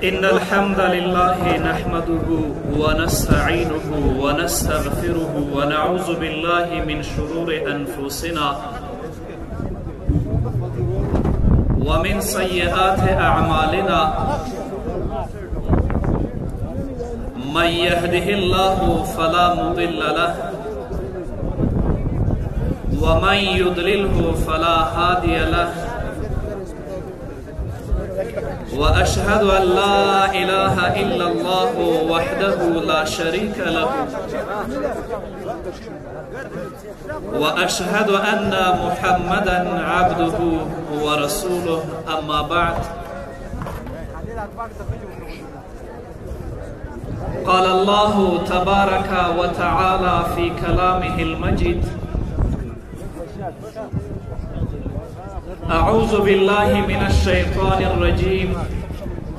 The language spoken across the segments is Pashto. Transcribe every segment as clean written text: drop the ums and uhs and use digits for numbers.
إن الحمد لله نحمده ونستعينه ونستغفره ونعوذ بالله من شرور أنفسنا ومن سيئات أعمالنا من يهده الله فلا مضل له ومن يضلله فلا هادي له وأشهد أن لا إله إلا الله وحده لا شريك له وأشهد أن محمدا عبده ورسوله أما بعد قال الله تبارك وتعالى في كلامه المجيد أعوذ بالله من الشيطان الرجيم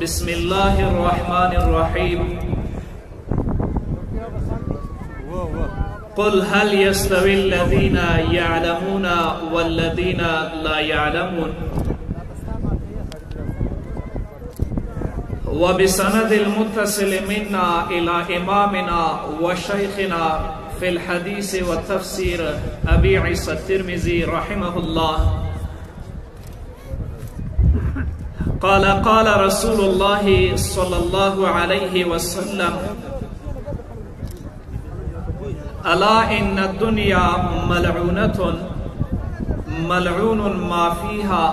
بسم الله الرحمن الرحيم قل هل يستوي الذين يعلمون والذين لا يعلمون وبسند المتصل منا إلى إمامنا وشيخنا في الحديث والتفسير أبي عيسى الترمذي رحمه الله قال رسول الله صلى الله عليه وسلم ألا إن الدنيا ملعونة ملعون ما فيها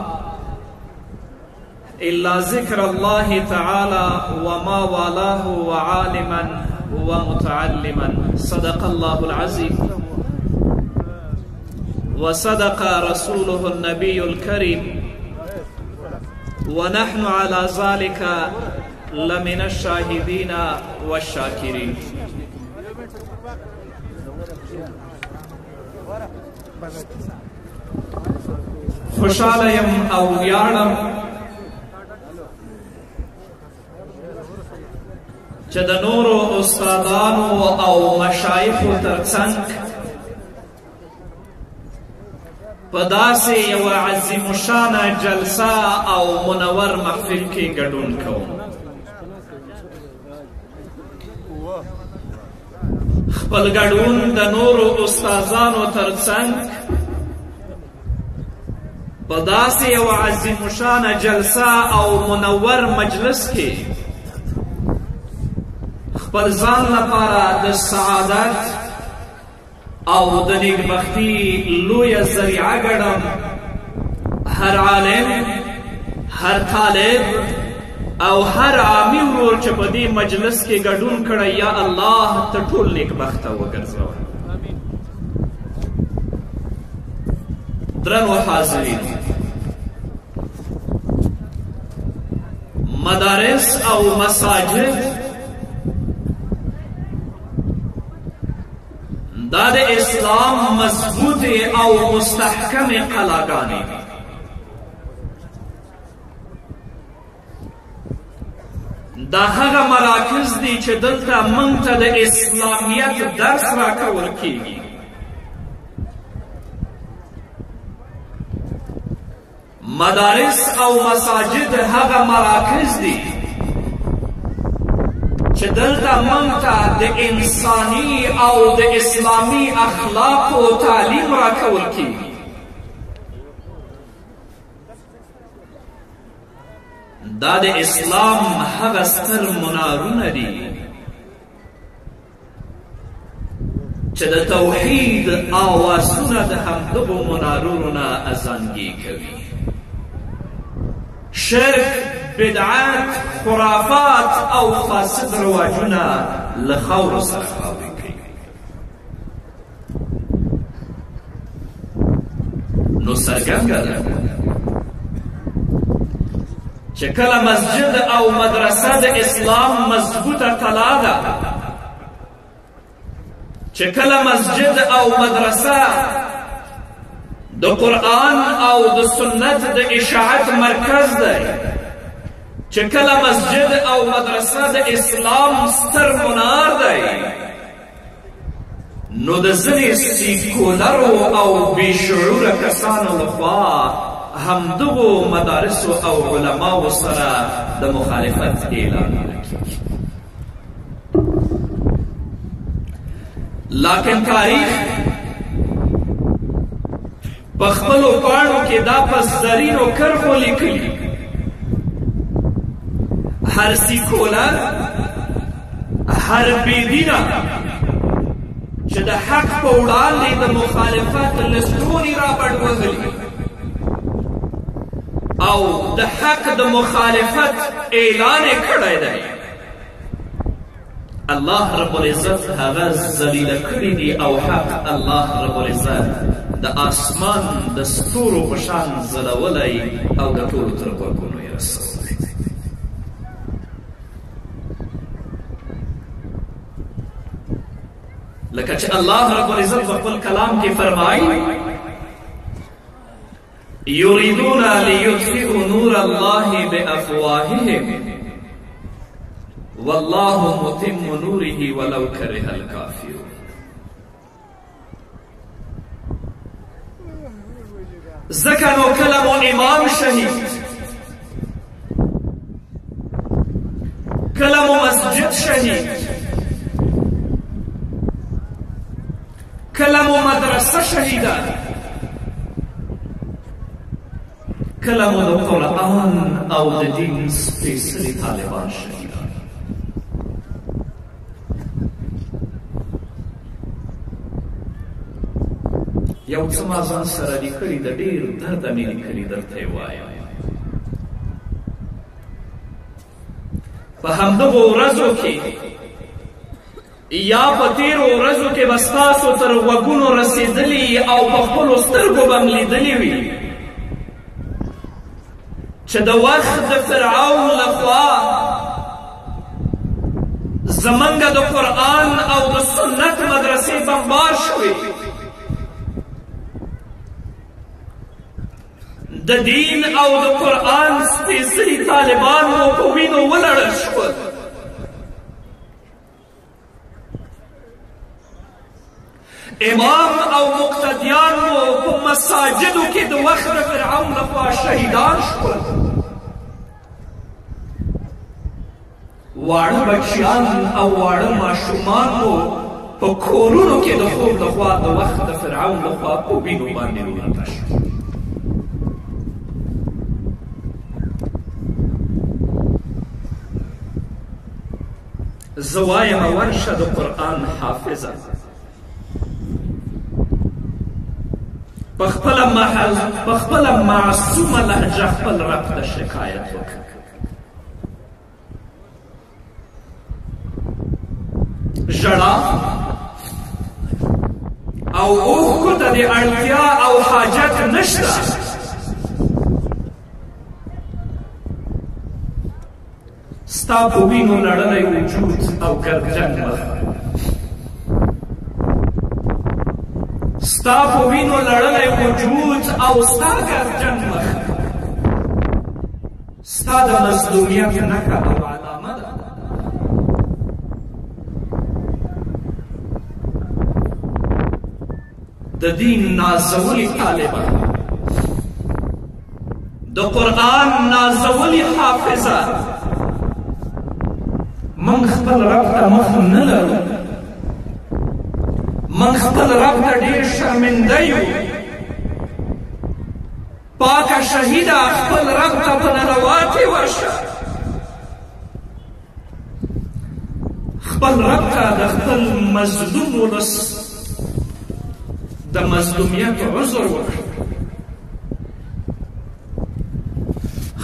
إلا ذكر الله تعالى وما والاه وعالما ومتعلما صدق الله العظيم وصدق رسوله النبي الكريم ونحن على ذلك لمن الشاهدين والشاكرين. خوشحاله یم او ویاړم چې د نورو استادانو او مشایخو ترڅنګ په داسې یوه عظیم الشانه جلسه او منور محفل کې ګډون کوم. خپل ګډون د نورو استادانو ترڅنګ په داسې یوه عظیم الشانه جلسه او منور مجلس کې خپل ځان لپاره د سعادت او د نیکبختي لویه ذریعه ګڼم. هر عالم، هر طالب او هر عامي ورور چې په دې مجلس کې ګډون کړی، یا الله ته ټول نیکبخته وګرځوه. درنو حاضرین، مدارس او مساجد دا د اسلام مضبوط او مستحکم قلاګانې دي. دا هغه مراکز دي چې دلته موږ ته د اسلامیت درس راکول کیږي. مدارس او مساجد هغه مراکز دي چې دلته موږ ته د انساني او د اسلامي اخلاقو تعلیم راکول کیږي. دا د اسلام هغه ستر منارونه دي چې د توحید آوازونه د همدغو منارونو نه ازانګي کوي. شرک، بدعات، خرافات او فاسد رواجونه له خاورو سره خاورې کوي. نو څرګنده ده چې کله مسجد او مدرسه د اسلام مضبوطه کلا ده، چې کله مسجد او مدرسه د قرآن او د سنت د اشاعت مرکز دی، چې کله مسجد او مدرسه د اسلام ستر منار دی، نو د ځینې سیکولرو او بې شعوره کسانو لخوا همدغو مدارسو او علماو سره د مخالفت اعلان کیږي. لیکن تاریخ په خپلو پاڼو کې دا په زرینو کرښو لیکلي، هر سیکولر، هر بېدینه چې د حق په وړاندې د مخالفت لستونې رابړ وهلي او د حق د مخالفت اعلان یې کړی دی، الله رب العزت هغه ذلیله کړي دي او حق الله رب العزت د آسمان د ستورو په شان ځلولی او د ټولو تر غوږونو یې رسولی. لکه چې الله رب العزت په خپل کلام کې فرمایي یریدون لیطفئوا نور الله بافواههم والله متم نوره ولو كره الكافرون. ځکه نو کله مو امام شهید، کله مو مسجد شهید، کله مو مدرسه شهیده، کله مو د قرآن او د دین سپېڅلي طالبان شهیدان. یو څه ما ځان سره لیکلي د ډېر درده مې لیکلي درته یې وایم. په همدغو ورځو کې یا په تېرو ورځو کې به ستاسو تر غوږونو رسېدلي او په خپلو سترګو به م لیدلي وي چې د وخت د فرعون لخوا زمونږ د قرآن او د سنت مدرسې بمبار شوې، د دین او د قرآن سپېڅلي طالبان مو په وینو ولړل شول. امام او مقتدیان مو په مساجدو کې د وخت د فرعون لخوا شهیدان شول. واړه بچیان او واړه ماشومان مو په کورونو کې د خوب لخوا د وخت د فرعون لخوا په وینو باندې ولړل شول. زه وایم ورشه د قرآن حافظه، پخپله معصومه لهجه خپل رب ته شکایت وکړه. ژړا او اوښکو ته د اړتیا او حاجت نشته. ستا په وینو لړلی وجود او ګردجن مخ، ستا په وینو لړلی وجود او ستا ګردجن مخ ستا د مظلومیت نښه او علامه ده. د دین نازولي طالبان، د قرآن نازولي حافظه، من خپل رب ته مخ نه لرو، من خپل رب ته ډېر شرمنده یو. پاکه شهیده خپل رب ته په ننواتې ورشه، خپل رب ته د خپل مظلوم ولس د مظلومیت عذر وکړه،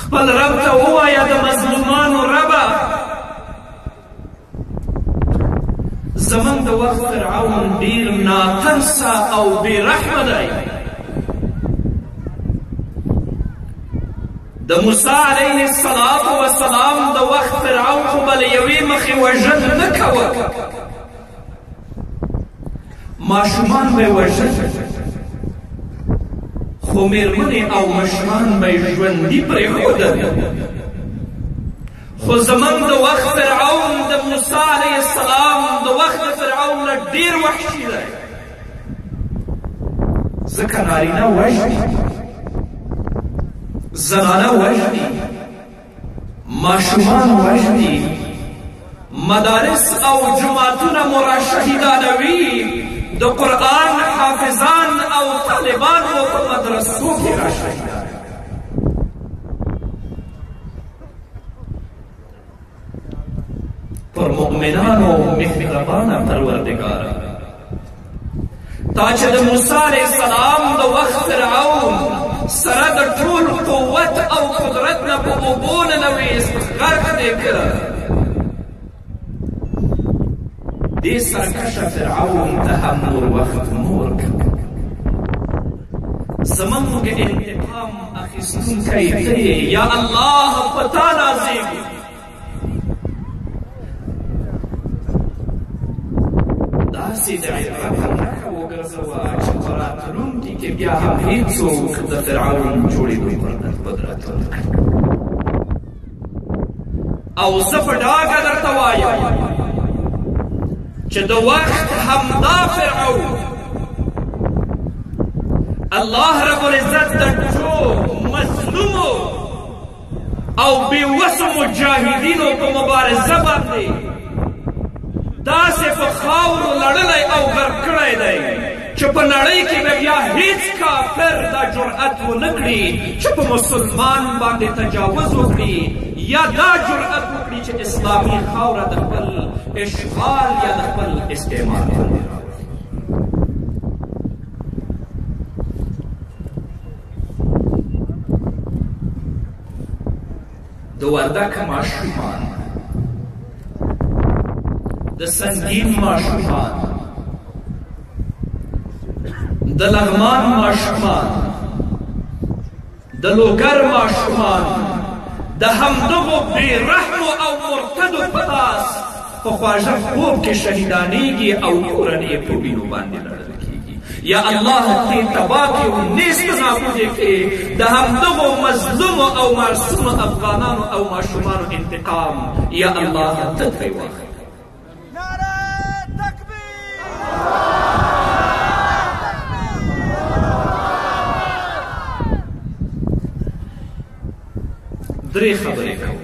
خپل رب ته ووایه د مظلومانو ربه زمن د وخت فرعون ډیر ناتنسه او بې رحمه دی. د موسی علیه السلام د وخت فرعون خو به له یوې مخې وژل نه کوه، ماشومان به یې وژل، خو مېرمنې او مشران به یې ژوندي پرېښودل. خو زمونږ د وخت فرعون د موسی علیه السلام د وخت د فرعون نه ډېر وحشي دی، ځکه نارینه وژني، زنانه وژني، ماشومان وژني، مدارس او جماعتونه مو را شهیدانوي، د قرآن حافظان او طالبان مو په مدرسو کې را شهیدانوي. پر مؤمنانو مهربانه پروردګاره، تا چې د موسی علیه السلام د وخت فرعون سره د ټول قوت او قدرت نه په اوبو ننویست، غرق دې کړه. دې سرکشه فرعون ته هم نور وخت مور کړه. زموږ انتقام اخیستونکی ته یا الله په تا نازېږو. داسې د عبرت نښه وګرځوه چې په راتلونکي کې بیا هم هېڅوک د فرعون جوړېدو قدرت ونه کړي. او زه په ډاګه درته وایم چې د وخت همدا فرعون الله رب العزت د ټول مظلومو او بېوسو مجاهدینو په مبارزه باندې داسې په خاورو لړلی او غرق کړی دی چې په نړۍ کې به بیا هیڅ کافر دا جرأت ونه کړي چې په مسلمان باندې تجاوز وکړي یا دا جرأت وکړي چې اسلامي خاوره د خپل اشغال یا د خپل استعمار باندې راوړي. د وردک ماشومان، د سنگین ماشومان، د لغمان ماشومان، د لوګر ماشومان د همدغو بې رحمو او مرتدو په لاس په خواږه خوب کې شهیدانېږي او کورنۍ یې په وینو باندې لړل کېږي. یا الله دې تباه کړي او نیست نابود یې کړي د همدغو مظلومو او معصومو افغانانو او ماشومانو انتقام. یا الله ته ترې واخلي. درې خبرې کوم.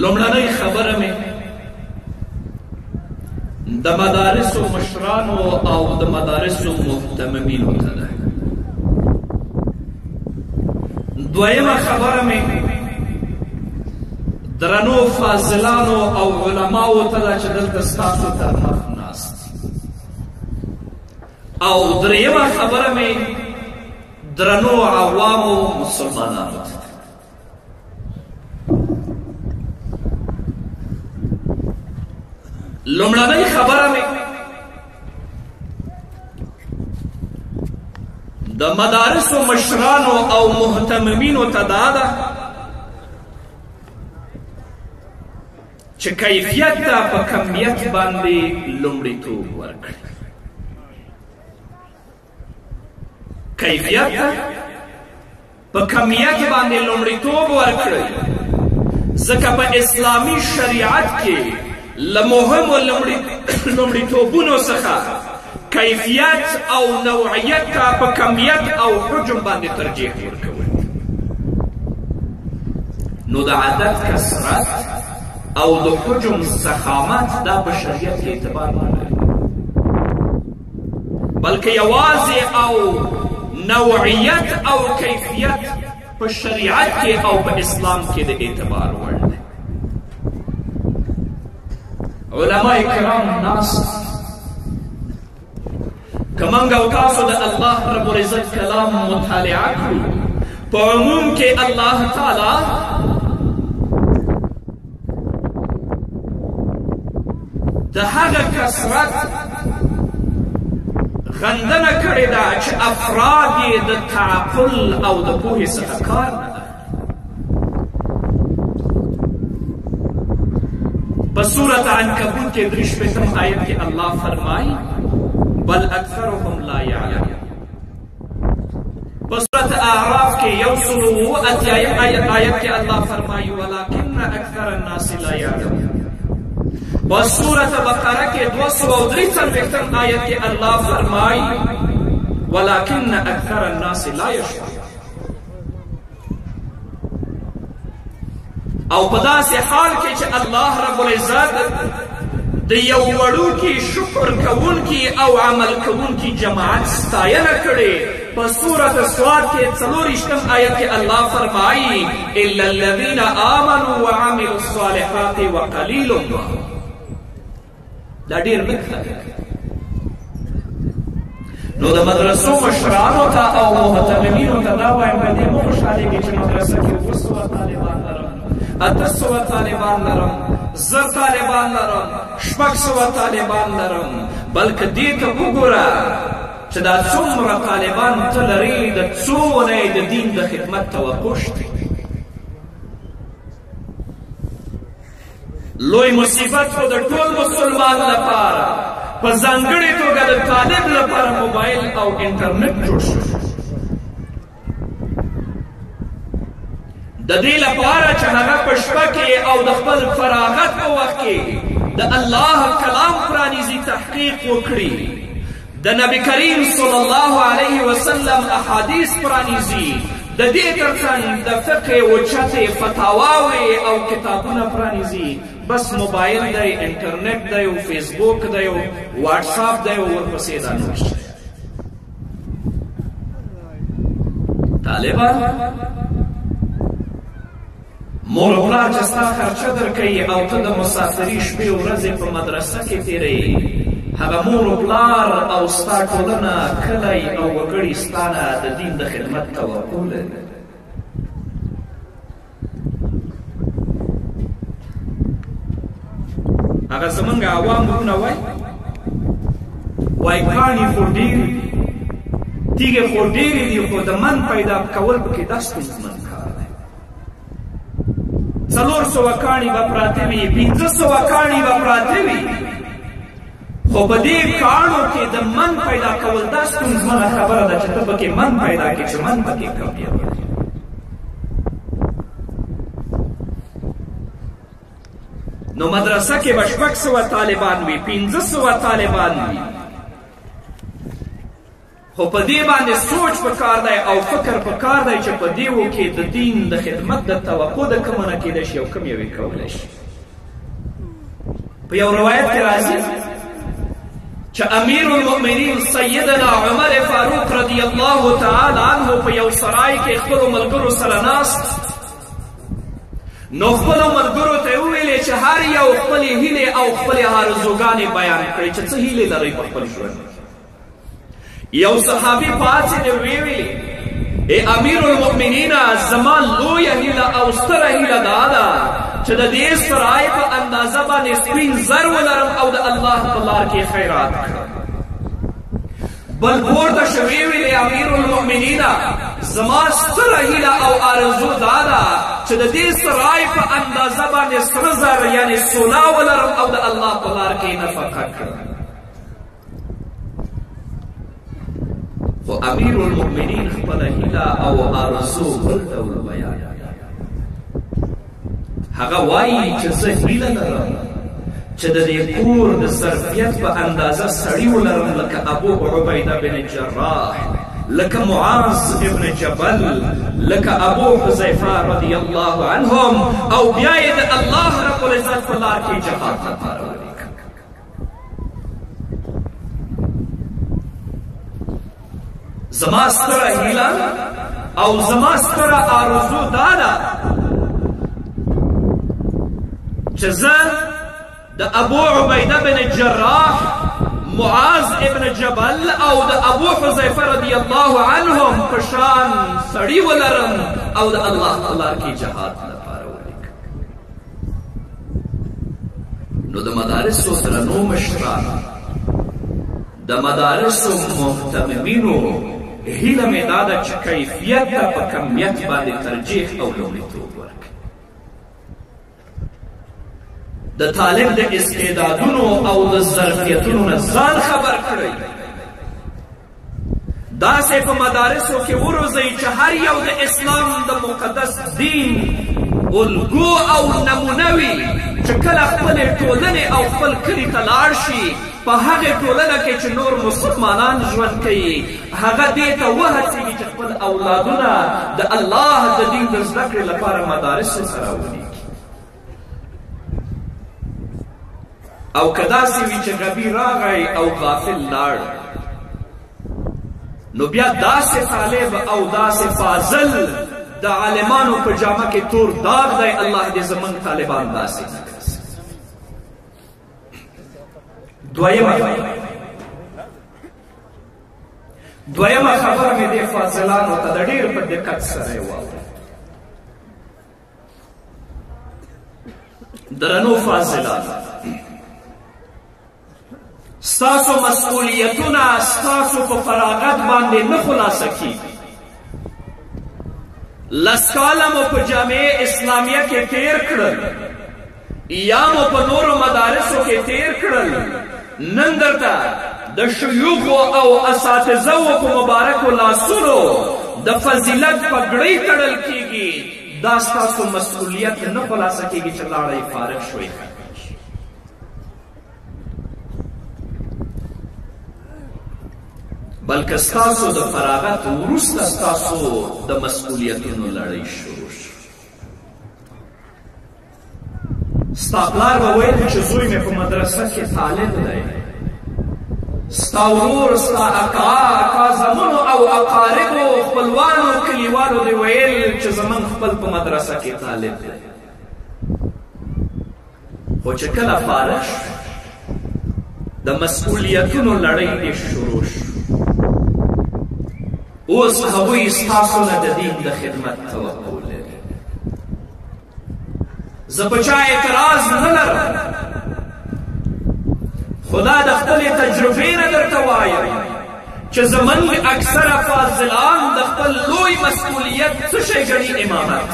لومړنۍ خبره مې د مدارسو مشرانو او د مدارسو مهتممینو ته ده. دویمه خبره مې درنو فاضلانو او علماو ته ده چې دلته ستاسو تر مخ ناست. او دریمه خبره مې درنو عوامو مسلمانانو ته. لومړنۍ خبره مې د مدارسو مشرانو او مهتممینو ته دا ده چې کیفیت ته په کمیت باندې لومړیتوب ورکړي. کیفیت ته په کمیت باندې لومړیتوب ورکړي، ځکه په اسلامي شریعت کې له مهمو لومړیتوبونو څخه کیفیت او نوعیت ته په کمیت او حجم باندې ترجیح ورکول. نو د عدد کثرت او د حجم ضخامت دا په شریعت کې اعتبار نه لري، بلکې یوازې او نوعیت او کیفیت په شریعت کې او په اسلام کې د اعتبار وړ دی. علماء کرام ناست، که موږ او تاسو د الله رب العزت کلام مطالعه کړو، په عموم کې الله تعالی د هغه کثرت غندنه کړې ده چې افراد یې د تعقل او د پوهې څخه کار نه اخلي. په سورة عنکبوت کې 33 آیت کې الله فرمایي بل اکثرهم لا یعلمون. په سورة اعراف کې 108 آیت کې الله فرمایي ولکن اکثر الناس لا یعلمون. په سورة بقره کې 243 آیت کې الله فرمایي ولكن اکثر الناس لا يشعرون. او په داسې حال کې چې الله رب العزت د یو وړوکي شکر کوونکي او عمل کوونکي جماعت ستاینه کړې. په سورة الصاد کې 40 آیت کې الله فرمایي الا الذين آمنوا وعملوا الصالحات وقليل ما. دا ډېر لږ خلک. نو د مدرسو مشرانو ته او محترمینو ته دا وایم په دې مو خوشحالېږي چې مدرسه کې 200 طالبان لرم، 800 طالبان لرم، 1000 طالبان لرم، 600 طالبان لرم، بلکې دې ته وګوره چې دا څومره طالبان ته لري د څونه یې د دین د خدمت توقع شته. لوی مصیبت خو د ټول مسلمان لپاره په ځانګړې توګه د طالب لپاره موبایل او انټرنیټ جوړ شو. د دې لپاره چې هغه په شپه کې او د خپل فراغت په وخت کې د الله کلام پرانیزي تحقیق وکړي، د نبی کریم صلی الله علیه وسلم احادیث پرانیزي، د دې ترڅنګ د فقه وچتې فتاواوې او کتابونه پرانیزي. بس موبایل دی، انټرنیټ دی، او فیسبوک دی، او واټساپ دی، او ورپسې دا نور شی. طالبان مور او پلار چې ستا خرچه درکوي او ته د مسافري شپې ورځې په مدرسه کې تېروې، هغه مور او پلار او ستا ټولنه، کلی او وګړي ستا نه د دین د خدمت توقع لري. هغه زمونږ عوام ورونه وایي کاڼي خو ډېرې دي، تیږې خو ډېرې دي، خو د من پیدا کول پکې دا ستونزمن کار دی. 400 کاڼي به پراته وي، 500 کاڼي به پراته وي، خو په دې کاڼو کې د من پیدا کول دا ستونزمنه خبره ده چې ته پکې من پیدا کړې چې من پکې کامیاب وي. نو مدرسه کې به 600 طالبان وي، 500 طالبان وي، خو په دې باندې سوچ پکار دی او فکر پکار دی چې په دېو کې د دین د خدمت د توقع د کومه نه کېدی شي او کوم یو یې کولی شي. په یو روایت کې راځي چې امیر المؤمنین سیدنا عمر فاروق رضی الله تعالی عنه په یو سرای کې خپلو ملګرو سره ناست، نو خپلو ملګرو ته یې وویلې چې هر یو خپلې هیلې او خپلې آرزوګانې بیان کړئ چې څه هیلې لرئ په خپل ژوند. یو صحابي پاڅېد او ویې ویلې ای امیر المؤمنین، زما لویه هیله او ستره هیله دا ده چې د دې سرای په اندازه باندې سپین زر ولرم او د الله په لار کې خیرات کړم. بل پورته شو ویې ویلې امیر المؤمنین، زما ستره هیله او آرزو دا ده چې د دې سرای په اندازه باندې سره زر یعنې سونا ولرم او د الله په لار کې نفقه کړم. خو امیر المؤمنین خپله هیله او آرزو بل ډول بیان. هغه وایي چې زه هیله لرم چې د دې کور د ظرفیت په اندازه سړي ولرم لکه ابو عبیده بن جراح، لکه معاذ ابن جبل، لکه ابو حذیفه رضی الله عنهم، او بیا یې د الله رب العزت په لار کې جهاد لپاره ولیږه. زما ستره هیله او زما ستره آرزو دا ده چې زه د ابو عبیده بن جراح، معاذ ابن جبل او د ابو حذیفه رضی الله عنهم په شان سړي ولرم او د الله په لار کې جهاد لپاره ولیږم. نو د مدارسو درنو مشرانو، د مدارسو محتممینو هیله مې دا ده چې کیفیت ته په کمیت باندې ترجیح او لومړیتوب ورکړي. د طالب د استعدادونو او د ظرفیتونو نه ځان خبر کړئ. داسې په مدارسو کې وروځئ چې هر یو د اسلام د مقدس دین الګو او نمونه وي، چې کله خپلې ټولنې او خپل کلي ته لاړ شي په هغې ټولنه کې چې نور مسلمانان ژوند کوي هغه دې ته وهڅېږي چې خپل اولادونه د الله د دین د زده کړې لپاره مدارسو ته راولېږي. او که داسې وي چې غبي راغی او غافل لاړ نو بیا داسې طالب او داسې فاضل د عالمانو په جامه کې تور داغ دی. الله دې زموږ طالبان داسې نه کړي. دویمه خبره مې دې فاضلانو ته د ډېر په دقت سره یې واورئ. درنو فاضلانو، ستاسو مسئولیتونه ستاسو په فراغت باندې نه خلاصه کیږي. لس کاله مو په جامعه اسلامیه کې تیر کړل یا مو په نورو مدارسو کې تیر کړل. نن درته د شیوخو او اساتذو په مبارکو لاسونو د فضیلت پګړۍ تړل کیږي. دا ستاسو مسئولیت نه خلاصه کیږي چې لاړئ فارغ شوئ. بلکې ستاسو د فراغت وروسته ستاسو د مسئولیتونو لړۍ شروع شو. ستا پلار به ویل چې زوی مې په مدرسه کې طالب دی، ستا ورور، ستا اکا زمونو او اقاربو خپلوانو کلیوالو دې ویل چې زمون خپل په مدرسه کې طالب دی. خو چې کله فارغ شو د مسئولیتونو لړۍ دې شروع شو. اوس هغوی ستاسو نه د دین د خدمت توقع لري. زه په چا اعتراض نه لرم، خدا د خپلې تجربې نه درته وایم چې زموږ اکثره فاضلان د خپل لوی مسئولیت څه شی ګڼي؟ امامت.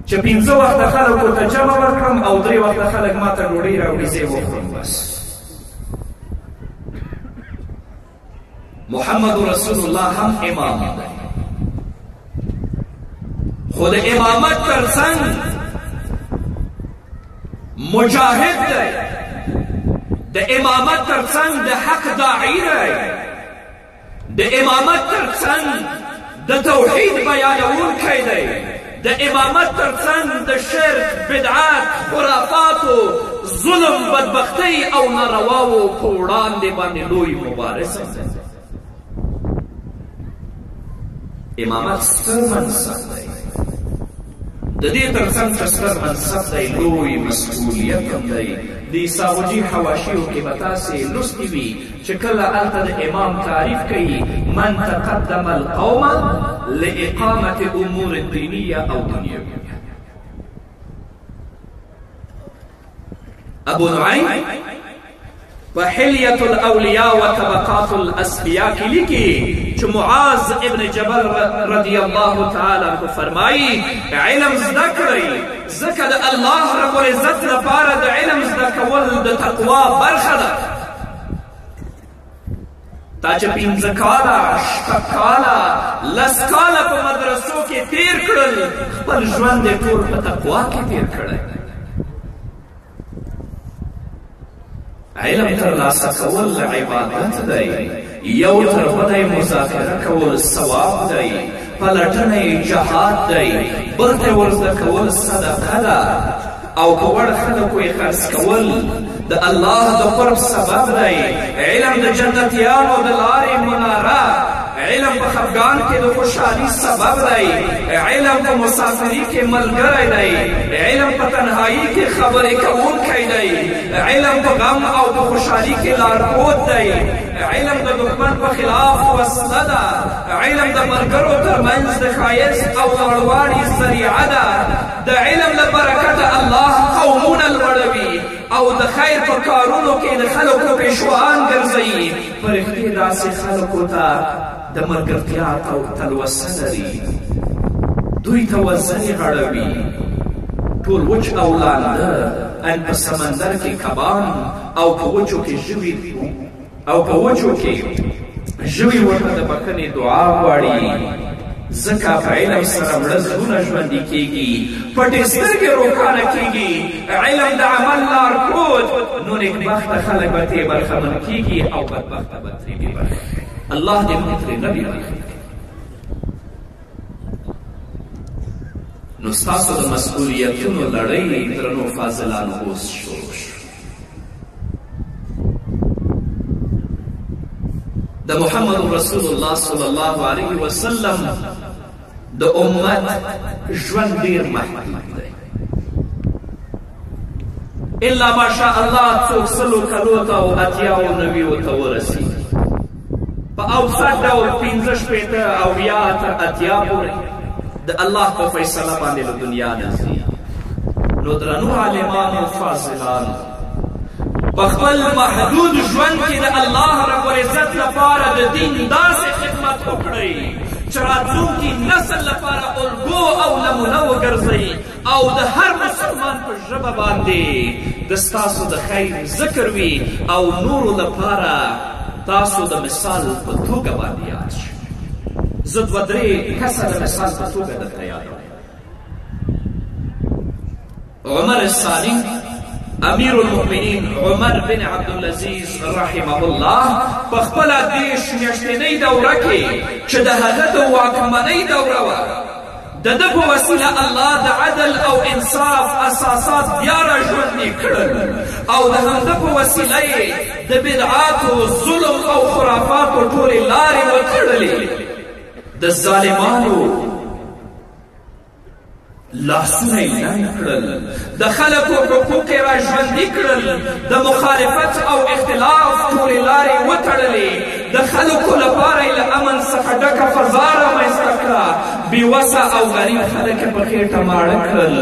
چې 5 وخته خلکو ته جمع ورکړم او 3 وخته خلک ما ته ډوډۍ راوړي، زه یې وخورم بس. محمد رسول الله هم امام دی، خو د امامت ترڅنګ مجاهد دی، د امامت ترڅنګ د حق داعی دی، د امامت ترڅنګ د توحید بیانونکی دی، د امامت ترڅنګ د شرک، بدعات، خرافاتو، ظلم، بدبختۍ او نارواو په وړاندې باندې لوی مبارز دی. امامت ستر منصب دی، د دې ترڅنګ چې ستر منصب دی لوی مسئولیت هم دی. د عیساوجي حواشیو کې به تاسې لوستي وي چې کله هلته د امام تعریف کوي من تقدم القوم لاقامة امور دینیه او دنیویه. ابو نعیم په حلیة الاولیاء و طبقات الاسفیاء کې لیکي چې معاذ ابن جبل رضی الله تعالی عنہ فرمایي علم زده کړئ، ځکه د الله رب العزت لپاره د علم زده کول د تقوا برخه ده. تا چې 5 کاله، 6 کاله، 10 کاله په مدرسو کې تیر کړل، خپل ژوند یې ټول په تقوا کې تیر کړی. علم ترلاسه کول عبادت دی، یو تر بله مذاکره کول ثواب دی، پلټنه یې جهاد دی، بل ته ورزده کول صدقه ده، او په وړ خلکو یې خرڅ کول د الله د قرب سبب دی. علم د جنتیانو د لارې مناره، علم په خفګان کې د خوشحالي سبب دی، علم په مسافري کې ملګری دی، علم په تنهایي کې خبرې کوونکی دی، علم په غم او په خوشحالي کې لارښود دی، علم د دښمن په خلاف وسله ده، علم د ملګرو ترمنځ د ښایست او لوړوالي ذریعه ده. د علم له برکته الله قومونه لوړوي او د خیر په کارونو کې د خلکو پیشوان ګرځوي. فرښتې داسې خلکو ته د ملګرتیا تلوسه لري، دوی ته وزرې غړوي، ټول وچ او لانده ان په سمندر کې کبان او په وچو کې ژوي ورته د بښنې دعا غواړي. ځکه په علم سره مړه زړونه ژوندي کېږي، پټې سترګې روښانه کېږي، علم د عمل لارښود، نو نېکبخته خلک به ترې برخمن کېږي او بدبخته به ترې بې برخې. الله دې موږ ترې نه بې برخې. نو ستاسو د مسؤلیتونو لړۍ درنو فاضلانو اوس شروع شو. د محمد رسول الله صلی الله علیه وسلم د امت ژوند ډیر محدود دی، الا ماشاء الله څوک سلو کلو ته او اتیاو نویو ته ورسېږي، په اوسط ډول 15 شپېته اویا تر اتیا پورې د الله په فیصله باندې له دنیا نه ځي. نو درنو عالمانو فاضلانو، په خپل محدود ژوند کې د الله رب العزت لپاره د دین داسې خدمت وکړئ چې راتلونکي نسل لپاره الګو او نمونه وګرځئ او د هر مسلمان په ژبه باندې د ستاسو د خیر ذکر وي او نورو لپاره تاسو د مثال په توګه باندې یاد شئ. زه دوه درې کسه د مثال په توګه درته یادوم. عمر الثاني امیر المؤمنین عمر بن عبدالعزیز رحمه الله په خپله 10 میاشتنۍ دوره کې چې د هغه د واکمنۍ دوره وه، د ده په وسیله الله د عدل او انصاف اساسات بیا را ژوندي کړل او د همده په وسیله یې د بدعاتو، ظلم او خرافاتو ټولې لارې وتړلې، د ظالمانو لاسونه یې لنډ کړل، د خلکو حقوق یې را ژوندي کړل، د مخالفت او اختلاف ټولې لارې وتړلې، د خلکو لپاره یې له امن څخه ډکه فضا رامنځته کړه، بېوسه او غریب خلک یې په خېټه ماړه کړل،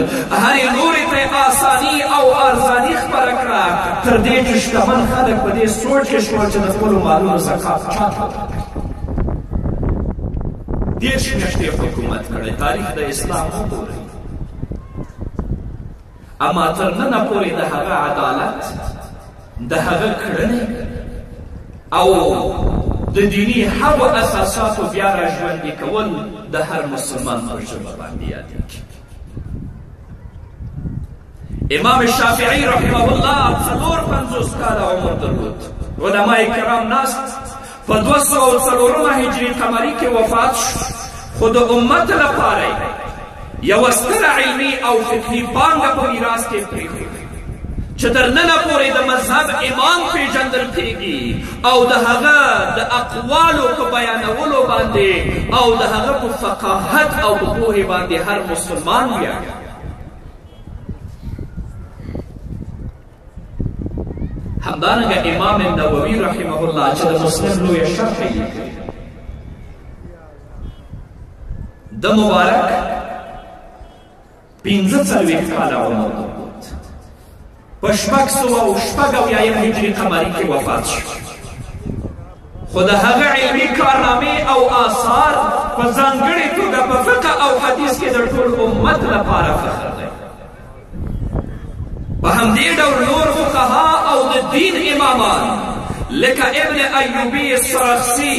هرې لورې ته یې آساني او ارزاني خپره کړه، تر دې چې شتمن خلک په دې سوچ کې شول چې د خپلو مالونو زکات چا ته 10 میاشتې حکومت کړی. تاریخ د اسلام وګورئ، اما تر ننه پورې د هغه عدالت، د هغه کړنې او د دیني هغو اساساتو بیا را ژوندي کول د هر مسلمان په ژبه باندې یادېږي. امام شافعي رحمه الله 54 کاله عمر درلود. علما کرام ناست په 204 هجري قمري کې وفات شو، خو د امت لپاره یوه ستره علمي او فکري پانګه په میراث کې پرېښوده چې تر ننه پورې د مذهب امام پېژندل کېږي او د هغه د اقوالو په بیانولو باندې او د هغه په فقاهت او په پوهې باندې هر مسلمان ویاړي. همدارنګه امام نووي رحمه الله چې د مسلم لویه شرح یې لیکلې، د مبارک 45 کاله عمر درلود، په 686 هجري قمري کې وفات شو، خو د هغه علمي کارنامې او آثار په ځانګړې توګه په فقه او حدیث کې د ټول امت لپاره فخر دی. په همدې ډول نور فقها او د دین امامان لکه ابن ایوبی السرخسی،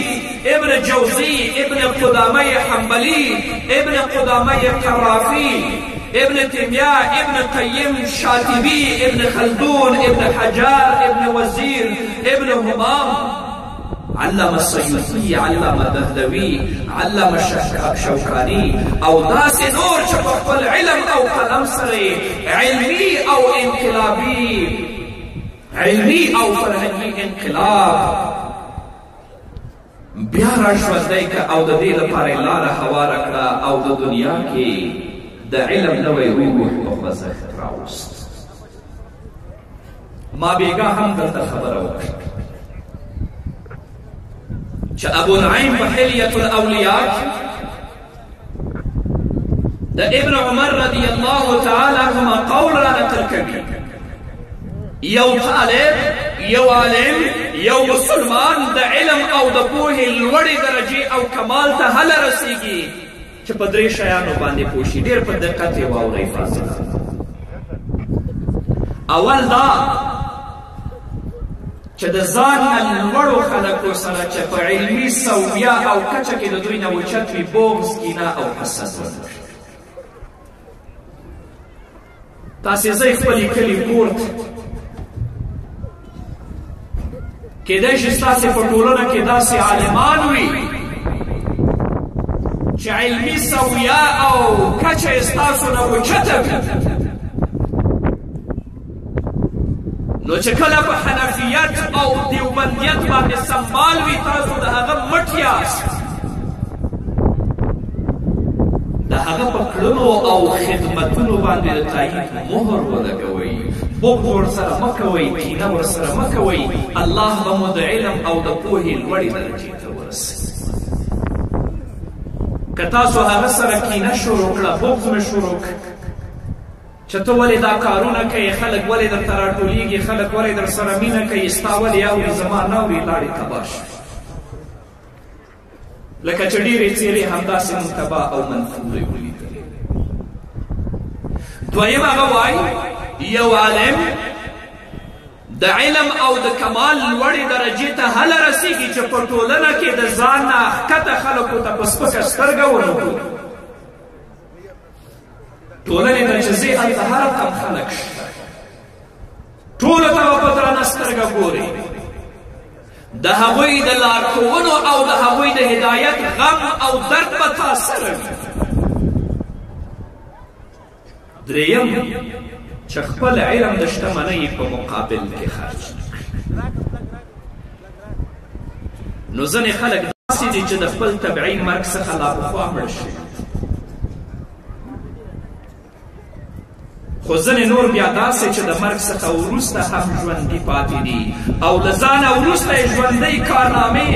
ابن جوزی، ابن قدامه حنبلی، ابن قدامه قرافی، ابن تیمیه، ابن قیم، شاطبی، ابن خلدون، ابن حجر، ابن وزیر، ابن همام، علامه سیوطي، علامه دهلوي، علامه شوکاني او داسې نور چې په خپل علم او قلم سره علمي او انقلابي، علمي او فرهنګي انقلاب بیا را ژوندی کړه او د دې لپاره یې لاره هواره کړه او د دنیا کې د علم نوی روح په خوځښت راوست. ما بیګا هم دلته خبره وکړه چې ابو نعیم په حلیة الاولیاء د ابن عمر رضی الله تعالی عنهما قول را نقل کوي، یو طالب، یو عالم، یو مسلمان د علم او د پوهې لوړې درجې او کمال ته هله رسیږي چې په 3 شیانو باندې پوه شي. ډېر په دقت یې واورئ فاضله. اول دا چې د ځان نه لوړو خلکو سره چې په علمي سویه او کچه کې د دوی نه اوچت وي بغض، کینه او حسد ونه کړي. تاسې ځئ خپلې کلي کور ته، کیدای شي ستاسې په ټولنه کې داسې عالمان وي چې علمي سویه او کچه یې ستاسو نه اوچته وي، نو چې کله په حنفیت او دیوبندیت باندې سمبال وي تاسو د هغه مټ یاست، د هغه په کړنو او خدمتونو باندې د تایید مهر ولګوئ. بغض ورسره مه کوئ، کینه ورسره مه کوئ. الله به مو د علم او د پوهې لوړې درجې ته ورسوي. که تاسو هغه سره کینه شروع کړه، بغض مې شروع کړه چې ته ولې دا کارونه کوې، خلک ولې درته راټولېږي، خلک ولې در سره مینه کوي، ستا ولې اوري زما نه اوري، لاړې تباه شوې. لکه چې ډېرې څېرې همداسې موږ تباه او منفورې ولیدلې. دویم هغه وایي یو عالم د علم او د کمال لوړې درجې ته هله رسېږي چې په ټولنه کې د ځان نه ښکته خلکو ته په سپکه سترګه ونه ګوري. ټولنې ته چې ځې هلته هر رقم خلک شته، ټولو ته به په درنه سترګه ګوري. د هغوی د لارښوونو او د هغوی د هدایت غم او درد به تا سره وي. دریم چې خپل علم د شتمنۍ په مقابل کې خرج کړي. نو ځینې خلک داسې دي چې د خپل طبعي مرګ څخه لا پخوا مړه شوي، خو ځینې نور بیا داسې چې د مرګ څخه وروسته هم ژوندي پاتې دي او له ځانه وروسته یې ژوندۍ کارنامې،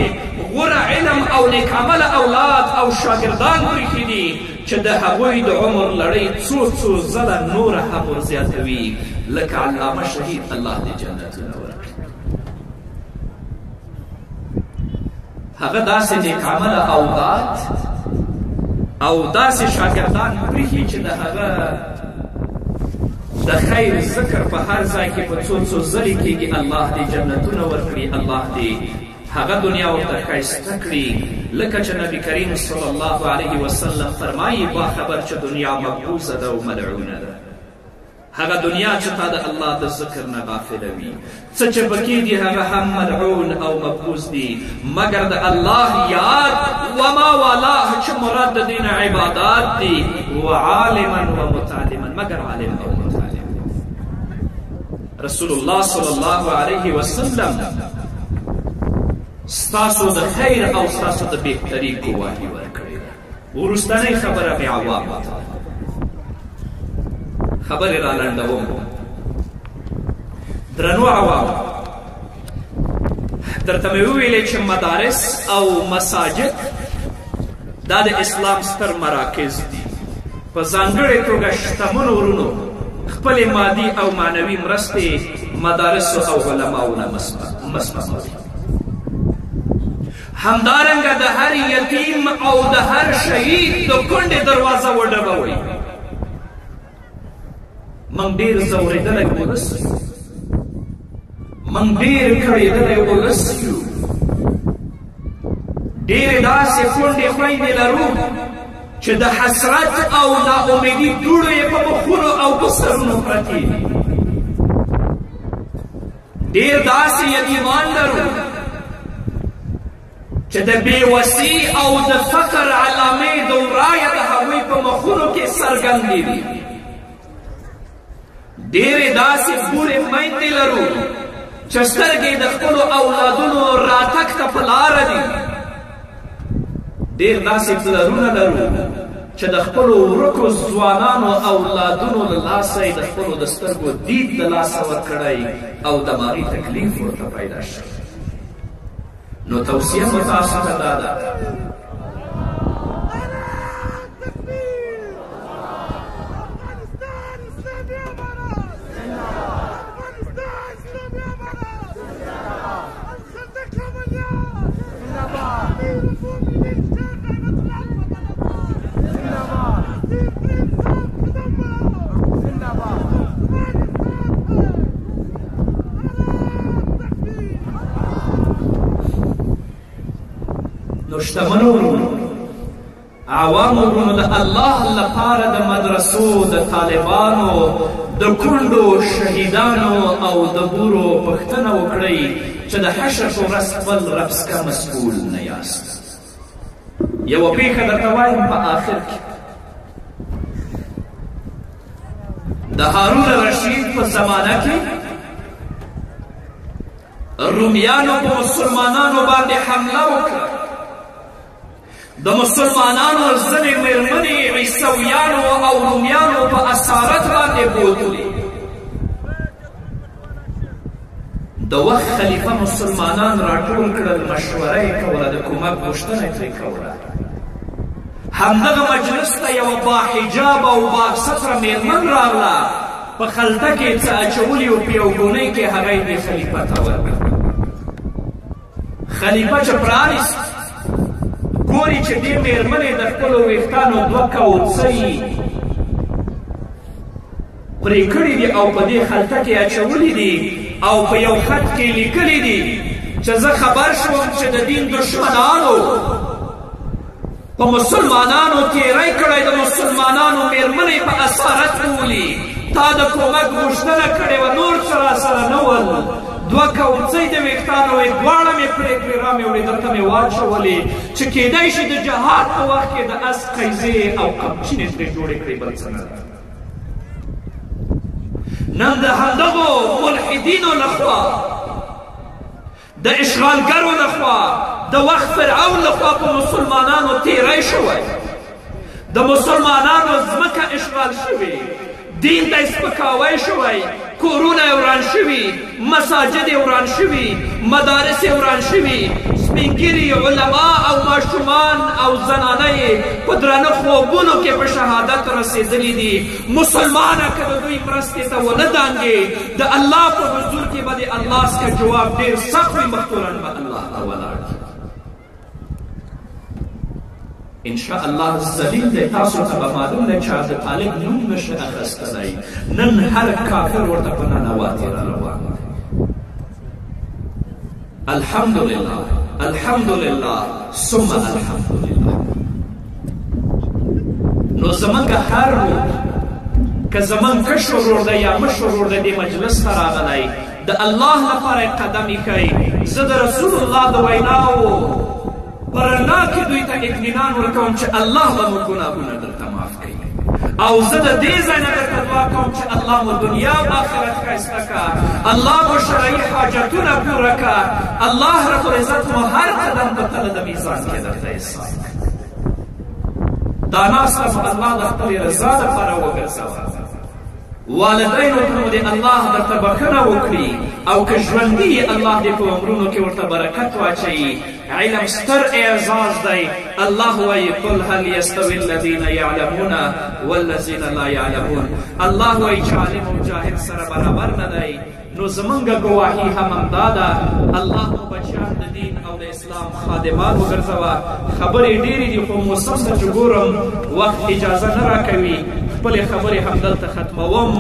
غوره علم او نیکعمله اولاد او شاګردان پرېښي دي چې د هغوی د عمر لړۍ څو څو ځله نوره هم ورزیاتوي، لکه علامه شهید الله دې جنتونه ورکړي. هغه داسې نیکعمله اولاد او داسې شاګردان پرېښي چې د هغه د خیر ذکر په هر ځای کې په څو څو ځلې کېږي. الله دې جنتونه ورکړي، الله دې هغه دنیا ورته ښایسته کړي، لکه چې نبي کریم صلی الله علیه وسلم فرمایي باخبر چې دنیا مبعوثه ده او ملعونه ده. هغه دنیا چې تا د الله د ذکر نه غافله وي، څه چې پکې دي هغه هم ملعون او مبعوث دي، مګر د الله یاد وما والاه چې مراد د دې نه عبادات دي، وعالما ومتعلما، مګر عالم او متعلم. رسول الله صلی الله علیه وسلم ستاسو د خیر او ستاسو د بهتري ګواهي ورکړې ده. وروستنۍ خبره مې عوامو ته خبرې را لنډوم. درنو عوامو، درته مې وویلې چې مدارس او مساجد دا د اسلام ستر مراکز دي. په ځانګړې توګه شتمنو ورونو خپلې مادي او معنوي مرستې مدارسو او علماو نه مسپموي. همدارنګه د هر یتیم او د هر شهید د کونډې دروازه وډبوئ. موږ ډېر ځورېدلی ولس یو، موږ ډېر کړېدلی ولس یو، ډېرې داسې کونډې خویندې لرو چې د حسرت او ناامیدي دوړو یې په مخونو او په سرونو پرتې دي. ډېر داسې یتیمان لرو چې د بېوسۍ او د فقر علامې د ورایه د هغوی په مخونو کې څرګندې دي. ډېرې داسې بورې میندې لرو چې سترګې د خپلو اولادونو راتګ ته په لاره دي. ډېر داسې پلرونه لرو چې د خپلو ورکو ځوانانو اولادونو له لاسه یې د خپلو د سترګو دید د لاسه ورکړی او دماغي تکلیف ورته پیدا شوی. نو توصیه مو تاسو ته دا ده نو شتمنو وروڼو عوامو وروڼو د الله لپاره د مدرسو د طالبانو د کونډو شهیدانو او د بورو پوښتنه وکړئ چې د حشر په ورځ خپل رب څخه مسؤول نه یاست. یوه پېښه درته وایم په آخر کې. د هارون رشید په زمانه کې رومیانو په مسلمانانو باندې حمله وکړه. د مسلمانانو ځینې مېرمنې عیسویانو او رومیانو په اسارت باندې بوتلې. د وخت خلیفه مسلمانان راټول کړل، مشوره یې کوله، د کومک غوښتنه یې ترې کوله. همدغه مجلس ته یوه باحجاب او باستره مېرمن راغله، په خلطه کې څه اچولي وو، په یو ګونۍ کې هغه یې دې خلیفه ته ورکړه. خلیفه چې پرانیست ګوري چې دې مېرمنې د خپلو ویښتانو دوه کوڅه یې پرې کړي دي او په دې خلطه کې اچولي دي او په یو خط کې لیکلي دي چې زه خبر شوم چې د دین دشمنانو په مسلمانانو تیری کړی، د مسلمانانو مېرمنې په اسارت بولي، تا د کومک غوښتنه کړې وه، نور څه راسره نه ول، دوه کوڅۍ د ویښتانو وې، دواړه مې پرې کړې، را مې وړې درته مې واچولې چې کیدای شي د جهاد په وخت کې د اس قیزې او قمچینې ترې جوړې کړې، بل څه نه. نن د همدغو ملحدینو لخوا، د اشغالګرو لخوا، د وخت فرعون لخوا په مسلمانانو تیری شوی، د مسلمانانو ځمکه اشغال شوې، دین ته سپکاوی شوی، کورونه یې وران شوي، مساجد یې وران شوي، مدارس یې وران شوي، سپین ږیري علما او ماشومان او زنانه یې په درانه خوبونو کې په شهادت رسېدلي دي. مسلمانه که د دوی مرستې ته ونه دانګې، د الله په حضور کې به د الله څخه جواب ډېر سخت وي، مخکورن به الله ته ولاړ. انشاء الله ذلیل دی، تاسو ته به معلوم دی چې د طالب نوم نشي اخیستلی. نن هر کافر ورته په ننواتې را روان دی. الحمدلله الحمدلله ثم الحمدلله. نو زمونږ هر که زمونږ کشر ورور دی یا مشر ورور دی دې مجلس ته راغلی، د الله لپاره قدم ایښی. زه د رسول الله د ویناو په رڼا کې دوی ته اطمینان ورکوم چې الله به مو ګناهونه درته معاف کوي، او زه د دې ځای نه درته دعا کوم چې الله مو دنیا او آخرت ښایسته کړه، الله مو شرعي حاجتونه پوره کړه، الله رب العزت مو هر قدم په تله د میزان کې درته حساب کړه. دا ناسته په الله د خپلې رضا دپاره وګرځوه. والدینو ته مو د الله درته بښنه وکړي، او که ژوندي یې الله دې په عمرونو کې ورته برکت واچوي. علم ستر اعزاز دی. الله وایي قل هل یستوي الذین یعلمون والذین لا یعلمون. الله وایي چې عالم او جاهل سره برابر نه دی. نو زمونږ ګواهي هم همدا ده، الله مو بچیان د دین او د اسلام خادمان وګرځوه. خبرې ډېرې دي خو موسم ته چې ګورم وخت اجازه نه راکوي، خپلې خبرې همدلته ختموم.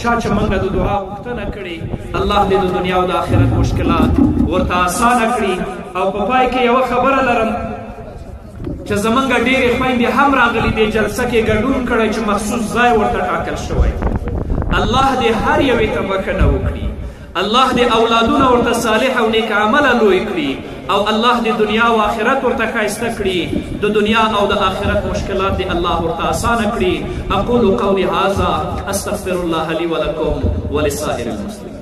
چا چې موږ د دعا غوښتنه کړې، الله دې د دنیا او د آخرت مشکلات ورته اسانه کړي. او په پای کې یوه خبره لرم چې زمونږ ډېرې خویندې هم راغلي دې جلسه کې ګډون کړی چې مخصوص ځای ورته ټاکل شوی. الله دې هر یوې ته بښنه وکړي، الله دې اولادونه ورته صالح او نیک عمله لوی کړي، او الله دې دنیا او آخرت ورته ښایسته کړي. د دنیا او د آخرت مشکلات دې الله ورته اسانه کړي. اقول قولي هذا استغفر الله لي ولكم ولسائر المسلمين.